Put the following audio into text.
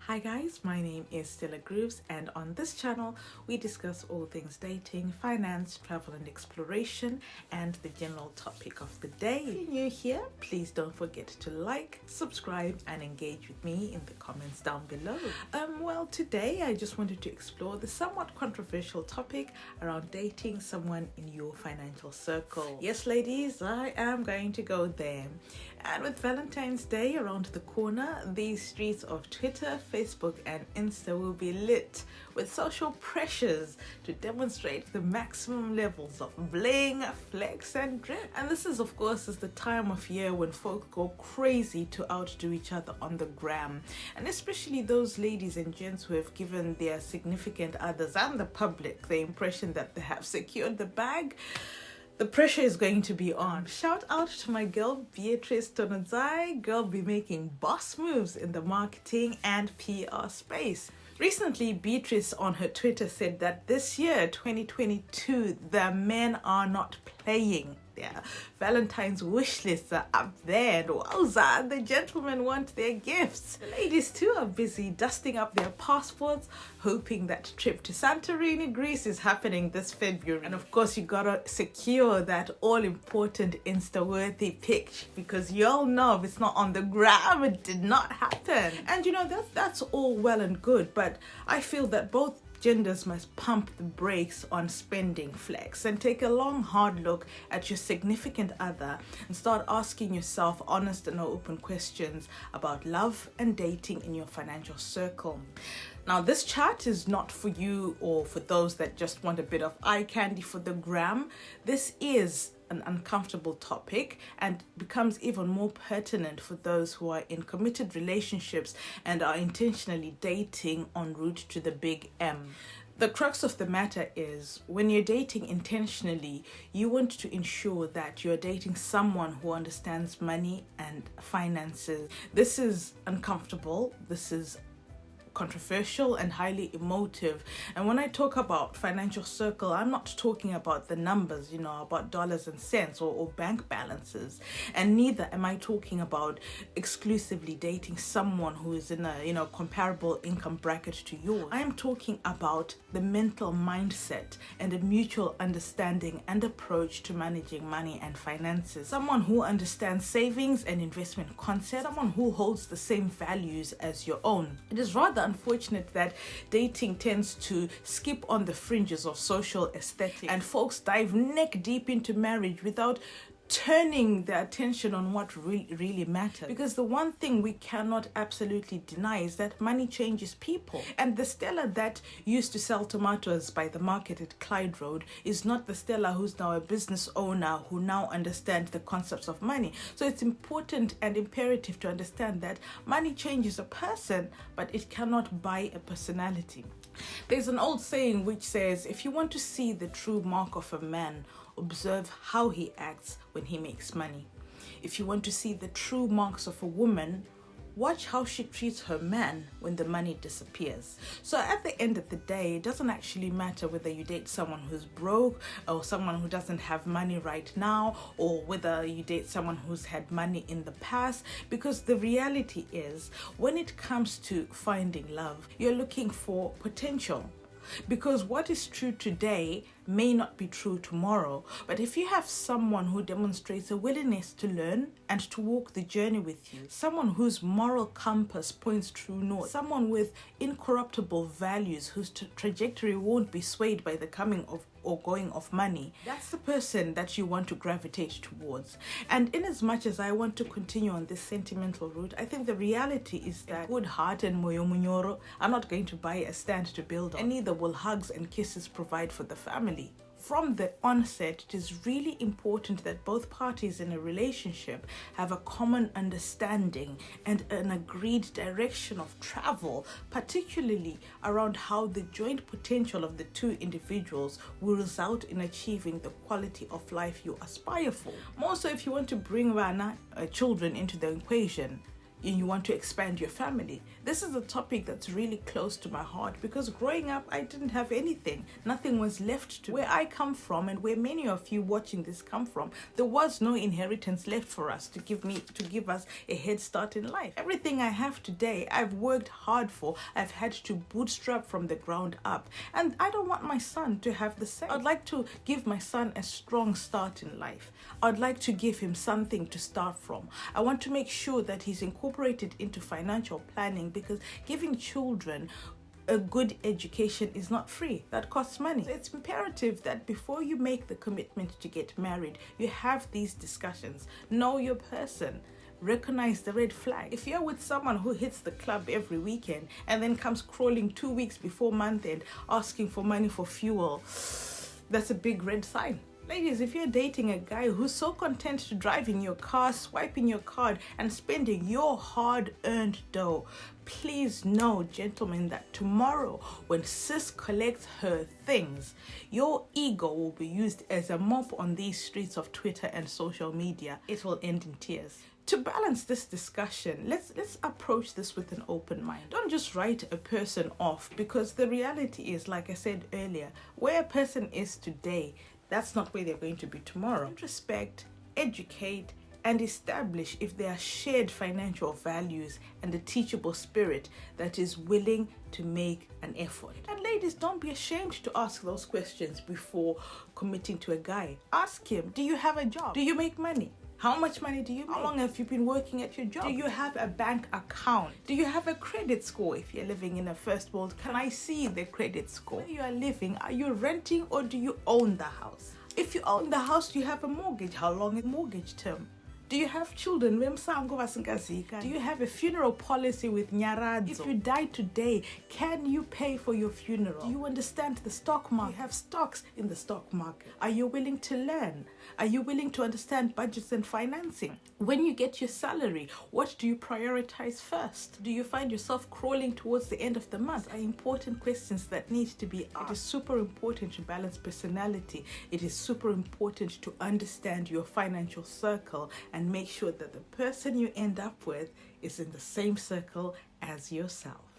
Hi guys, my name is Stella Grooves, and on this channel we discuss all things dating, finance, travel and exploration, and the general topic of the day. If you're new here, please don't forget to like, subscribe and engage with me in the comments down below. Well, today I just wanted to explore the somewhat controversial topic around dating someone in your financial circle. Yes ladies, I am going to go there. And with Valentine's Day around the corner, these streets of Twitter, Facebook and Insta will be lit with social pressures to demonstrate the maximum levels of bling, flex and drip. And this is of course the time of year when folk go crazy to outdo each other on the gram. And especially those ladies and gents who have given their significant others and the public the impression that they have secured the bag. The pressure is going to be on. Shout out to my girl Beatrice Tonozai. Girl be making boss moves in the marketing and PR space. Recently, Beatrice on her Twitter said that this year, 2022, the men are not playing. Their Valentine's wish lists are up there, and wowza, the gentlemen want their gifts. The ladies too are busy dusting up their passports, hoping that trip to Santorini, Greece is happening this February. And of course, you gotta secure that all-important Insta-worthy pic, because you all know if it's not on the gram, it did not happen. And you know, that's all well and good, but I feel that both genders must pump the brakes on spending flex and take a long hard look at your significant other and start asking yourself honest and open questions about love and dating in your financial circle. Now, this chat is not for you or for those that just want a bit of eye candy for the gram. This is an uncomfortable topic and becomes even more pertinent for those who are in committed relationships and are intentionally dating en route to the big M. The crux of the matter is, when you're dating intentionally, you want to ensure that you're dating someone who understands money and finances. This is uncomfortable. This is controversial and highly emotive. And when I talk about financial circle, I'm not talking about the numbers, you know, about dollars and cents or bank balances. And neither am I talking about exclusively dating someone who is in a, you know, comparable income bracket to yours. I am talking about the mental mindset and a mutual understanding and approach to managing money and finances. Someone who understands savings and investment concepts, someone who holds the same values as your own. It is rather unfortunate that dating tends to skip on the fringes of social aesthetics and folks dive neck deep into marriage without turning their attention on what really matters. Because the one thing we cannot absolutely deny is that money changes people. And the Stella that used to sell tomatoes by the market at Clyde Road is not the Stella who's now a business owner who now understands the concepts of money. So it's important and imperative to understand that money changes a person, but it cannot buy a personality. There's an old saying which says, if you want to see the true mark of a man, observe how he acts when he makes money. If you want to see the true marks of a woman, watch how she treats her man when the money disappears. So at the end of the day, it doesn't actually matter whether you date someone who's broke or someone who doesn't have money right now, or whether you date someone who's had money in the past, because the reality is, when it comes to finding love, you're looking for potential. Because what is true today may not be true tomorrow. But if you have someone who demonstrates a willingness to learn and to walk the journey with you, someone whose moral compass points true north, someone with incorruptible values whose trajectory won't be swayed by the coming of or going of money, that's the person that you want to gravitate towards. And in as much as I want to continue on this sentimental route, I think the reality is that good heart and moyo munyoro are not going to buy a stand to build on, and neither will hugs and kisses provide for the family. From the onset, it is really important that both parties in a relationship have a common understanding and an agreed direction of travel, particularly around how the joint potential of the two individuals will result in achieving the quality of life you aspire for. More so if you want to bring children into the equation. and you want to expand your family. This is a topic that's really close to my heart because growing up, I didn't have anything. Nothing was left to where I come from and where many of you watching this come from. There was no inheritance left for us to give us a head start in life. Everything I have today, I've worked hard for. I've had to bootstrap from the ground up. And I don't want my son to have the same. I'd like to give my son a strong start in life. I'd like to give him something to start from. I want to make sure that he's incorporated into financial planning because giving children a good education is not free. That costs money. So it's imperative that before you make the commitment to get married, you have these discussions. Know your person. Recognize the red flag. If you're with someone who hits the club every weekend and then comes crawling 2 weeks before month end asking for money for fuel, that's a big red sign. Ladies, if you're dating a guy who's so content to drive in your car, swiping your card and spending your hard-earned dough, please know, gentlemen, that tomorrow when sis collects her things, your ego will be used as a mop on these streets of Twitter and social media. It will end in tears. To balance this discussion, let's approach this with an open mind. Don't just write a person off because the reality is, like I said earlier, where a person is today, that's not where they're going to be tomorrow. Respect, educate, and establish if there are shared financial values and a teachable spirit that is willing to make an effort. And ladies, don't be ashamed to ask those questions before committing to a guy. Ask him, do you have a job? Do you make money? How much money do you make? How long have you been working at your job? Do you have a bank account? Do you have a credit score if you're living in a first world? Can I see the credit score? Where you are living, are you renting or do you own the house? If you own the house, do you have a mortgage? How long is the mortgage term? Do you have children? Do you have a funeral policy with nyaradzo? If you die today, can you pay for your funeral? Do you understand the stock market? Do you have stocks in the stock market? Are you willing to learn? Are you willing to understand budgets and financing? When you get your salary, what do you prioritize first? Do you find yourself crawling towards the end of the month? Are important questions that need to be asked. It is super important to balance personality. It is super important to understand your financial circle and make sure that the person you end up with is in the same circle as yourself.